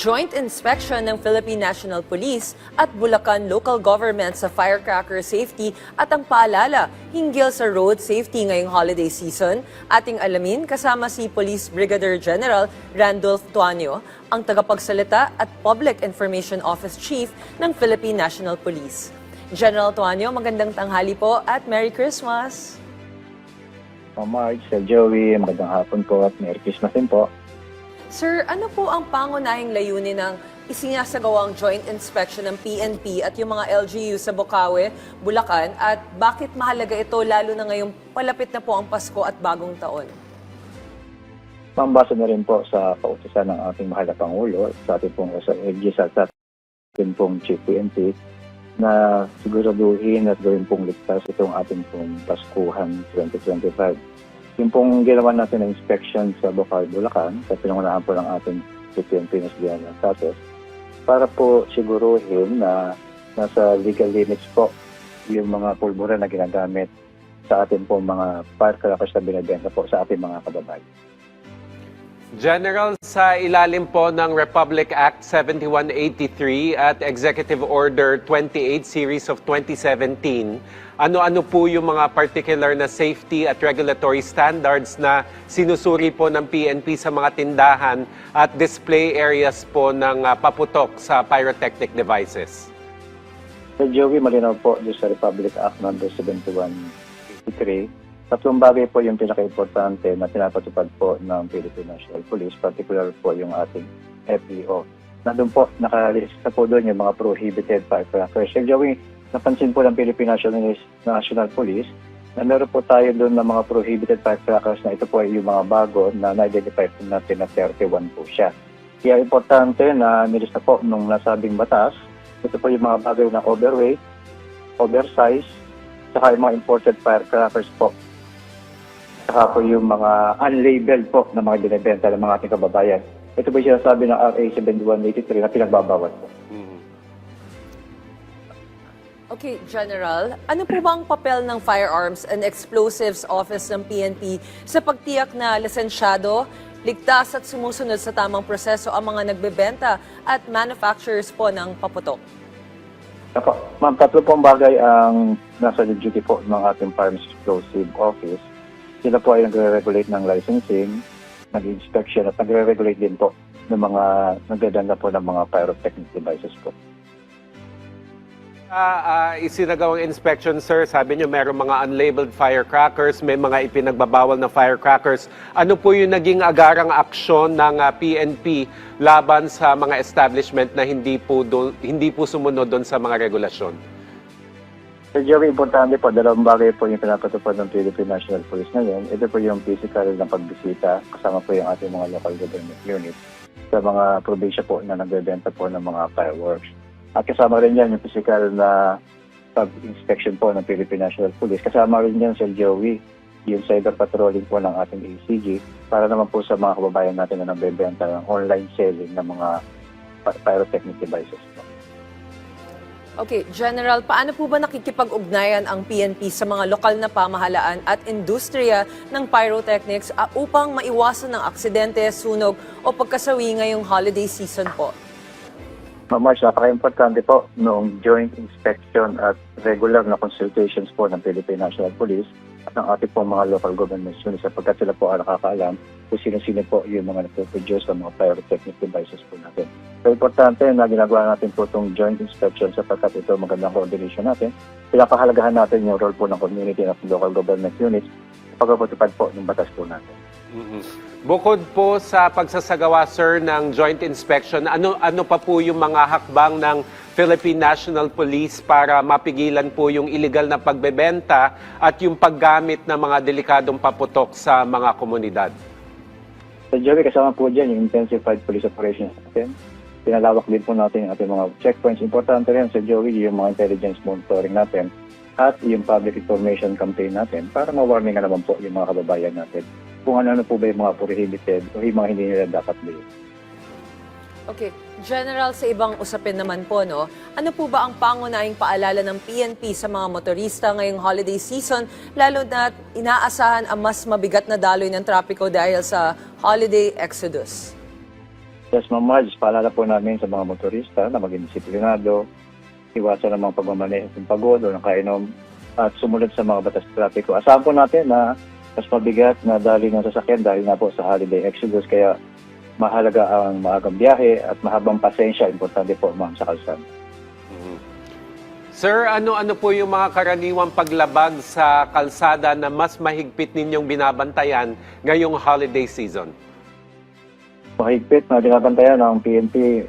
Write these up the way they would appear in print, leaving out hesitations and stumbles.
Joint inspection ng Philippine National Police at Bulacan Local Government sa firecracker safety at ang paalala hinggil sa road safety ngayong holiday season. Ating alamin kasama si Police Brigadier General Randolph Tuanyo, ang tagapagsalita at Public Information Office Chief ng Philippine National Police. General Tuanyo, magandang tanghali po at Merry Christmas! March, Sir Joey, magandang hapon po at Merry Christmas din po. Sir, ano po ang pangunahing layunin ng isinasagawang joint inspection ng PNP at yung mga LGU sa Bocaue, Bulacan at bakit mahalaga ito lalo na ngayong palapit na po ang Pasko at Bagong Taon? Pambasa na rin po sa kautusan ng ating mahal na Pangulo sa ating pong sa ating pong Chief PNP na siguraduhin at gawin pong ligtas itong ating pong Paskuhan 2025. Yung pong ginawa natin na inspection sa Bocaue, Bulacan, sa pinangunahan po ng ating PNP na status, para po siguruhin na nasa legal limits po yung mga pulbura na ginagamit sa ating pong mga firecrackers na binibenta po sa ating mga kababayan. General, sa ilalim po ng Republic Act 7183 at Executive Order 28 Series of 2017, ano-ano po yung mga particular na safety at regulatory standards na sinusuri po ng PNP sa mga tindahan at display areas po ng paputok sa pyrotechnic devices? Sir Joey, malinaw po doon sa Republic Act No. 7183. Tatlong bagay po yung pinaka-importante na pinapatupad po ng Philippine National Police, particular po yung ating FEO. Nandun po, nakalista po doon yung mga prohibited firecrackers. Sir Joey, napansin po ng Philippine National Police na meron po tayo doon ng mga prohibited firecrackers na ito po ay yung mga bago na na-identify po natin na 31 po siya. Kaya importante na nilista po nung nasabing batas, ito po yung mga bagay na overweight, oversize, saka yung mga imported firecrackers po. Saka po yung mga unlabeled po na mga binibenta ng mga ating kababayan. Ito po yung sinasabi ng RA 7183 na pinagbabawal po. Okay, General, ano po ba ang papel ng Firearms and Explosives Office ng PNP sa pagtiyak na lisensyado, ligtas at sumusunod sa tamang proseso ang mga nagbebenta at manufacturers po ng paputok? Ako, ma'am, tatlo pong bagay ang nasa duty po ng ating Firearms Explosive Office. Sila po ay nagre-regulate ng licensing, nag-inspection at nagre-regulate din po ng mga nagdadanda po ng mga pyrotechnic devices po. Isinagawang inspection, sir, sabi niyo meron mga unlabeled firecrackers, may mga ipinagbabawal na firecrackers. Ano po yung naging agarang aksyon ng PNP laban sa mga establishment na hindi po sumunod doon sa mga regulasyon? Sir Joey, importante po, dalawang bagay po yung pinapatupad ng Philippine National Police ngayon. Ito po yung physical na pagbisita, kasama po yung ating mga local government units sa mga probinsya po na nagbebenta po ng mga fireworks. At kasama rin yan yung physical na pag-inspection po ng Philippine National Police. Kasama rin yan, Sir Joey, yung cyber patrolling po ng ating ACG para naman po sa mga kababayan natin na nagbebenta ng online selling ng mga pyrotechnic devices po. Okay, General, paano po ba nakikipag-ugnayan ang PNP sa mga lokal na pamahalaan at industriya ng pyrotechnics upang maiwasan ng aksidente, sunog o pagkasawi ngayong holiday season po? March, napaka-importante po noong joint inspection at regular na consultations po ng Philippine National Police at ng ating po mga local government units sapagkat sila po ang nakakaalam kung sino-sino po yung mga nagpo-produce ng mga pyrotechnic devices po natin. So, importante na ginagawa natin po itong joint inspection sapagkat ito magandang coordination natin. Pinapahalagahan natin yung role po ng community at local government units sa pagpapatupad po ng batas po natin. Bukod po sa pagsasagawa, sir, ng joint inspection, ano pa po yung mga hakbang ng Philippine National Police para mapigilan po yung illegal na pagbebenta at yung paggamit ng mga delikadong paputok sa mga komunidad? Sa Joey, kasama po dyan yung intensified police operations natin. Pinalawak din po natin yung ating mga checkpoints. Importante rin sa Joey yung mga intelligence monitoring natin at yung public information campaign natin para ma-warning na naman po yung mga kababayan natin kung ano po ba yung mga prohibited o yung mga hindi nila dapat bilhin. Okay, General, sa ibang usapin naman po, no, ano po ba ang pangunahing paalala ng PNP sa mga motorista ngayong holiday season, lalo na inaasahan ang mas mabigat na daloy ng trapiko dahil sa holiday exodus? Yes, Ma'am Marge, paalala po namin sa mga motorista na maging disiplinado, iwasan ang mga pagmamaneho ng pagod o ng kainom at sumunod sa mga batas trapiko. Asahan po natin na mas mabigat na dali ng sasakyan dahil na po sa holiday exodus, kaya mahalaga ang maagang biyahe at mahabang pasensya. Importante po, ma'am, sa kalsada. Sir, ano-ano po yung mga karaniwang paglabag sa kalsada na mas mahigpit ninyong binabantayan ngayong holiday season? Mahigpit na binabantayan ng PNP,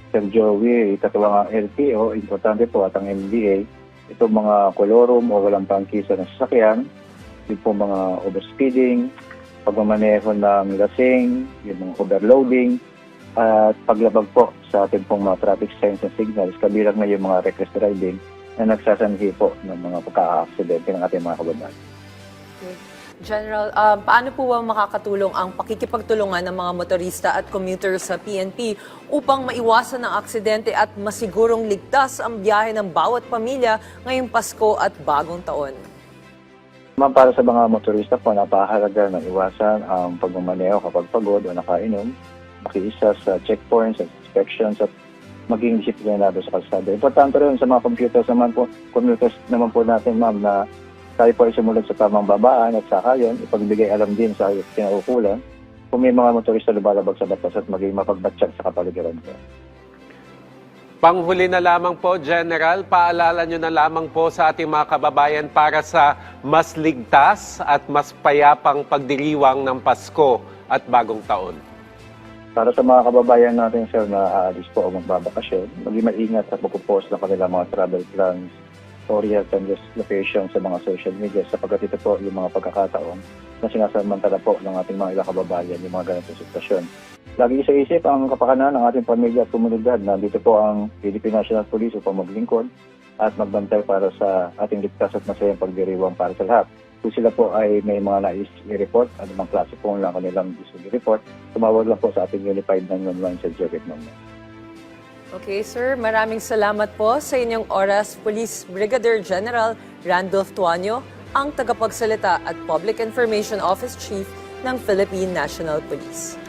Sir Joey, katuwang ang LTO, importante po at ang MDA, itong mga kolorum o walang pangkisa ng sasakyan, yung po mga overspeeding, pagmamaneho ng lasing, yung mga overloading, at paglabag po sa ating pong mga traffic signs and signals, kabilang na yung mga reckless driving na nagsasanhi po ng mga pagka-aksidente ng ating mga kababayan. Okay. General, paano po ba makakatulong ang pakikipagtulungan ng mga motorista at commuters sa PNP upang maiwasan ang aksidente at masigurong ligtas ang biyahe ng bawat pamilya ngayong Pasko at Bagong Taon? Ma'am, para sa mga motorista po, napakahalaga na iwasan ang pagmamaneho kapag pagod o nakainom, makiisa sa checkpoints at inspections at maging disiplinado sa kalsada. Importante rin sa mga commuters naman po natin, ma'am, na tayo po ay sumunod sa tamang babaan at sakayan, ipagbigay alam din sa kinaukulan kung may mga motorista lumalabag sa batas at maging mapagbatsyag sa kapaligiran po. Panghuli na lamang po, General, paalala nyo na lamang po sa ating mga kababayan para sa mas ligtas at mas payapang pagdiriwang ng Pasko at Bagong Taon. Para sa mga kababayan natin, sir, na aalis po o magbabakasyon, maging maingat at magpo-post ng kanilang mga travel plans o real-time location sa mga social media sapagkat ito po yung mga pagkakataon na sinasamantala po ng ating mga ilang kababayan yung mga ganitong sitwasyon. Lagi sa isip ang kapakanan ng ating pamilya at komunidad na dito po ang Philippine National Police upang maglingkod at magbantay para sa ating ligtas at masayang pagdiriwang para sa lahat. Kung sila po ay may mga nais i-report, anumang klase po lang kanilang gusto i-report, tumawag lang po sa ating Unified 911 sa Jeric number. Okay, sir. Maraming salamat po sa inyong oras, Police Brigadier General Randolph Tuanyo, ang tagapagsalita at Public Information Office Chief ng Philippine National Police.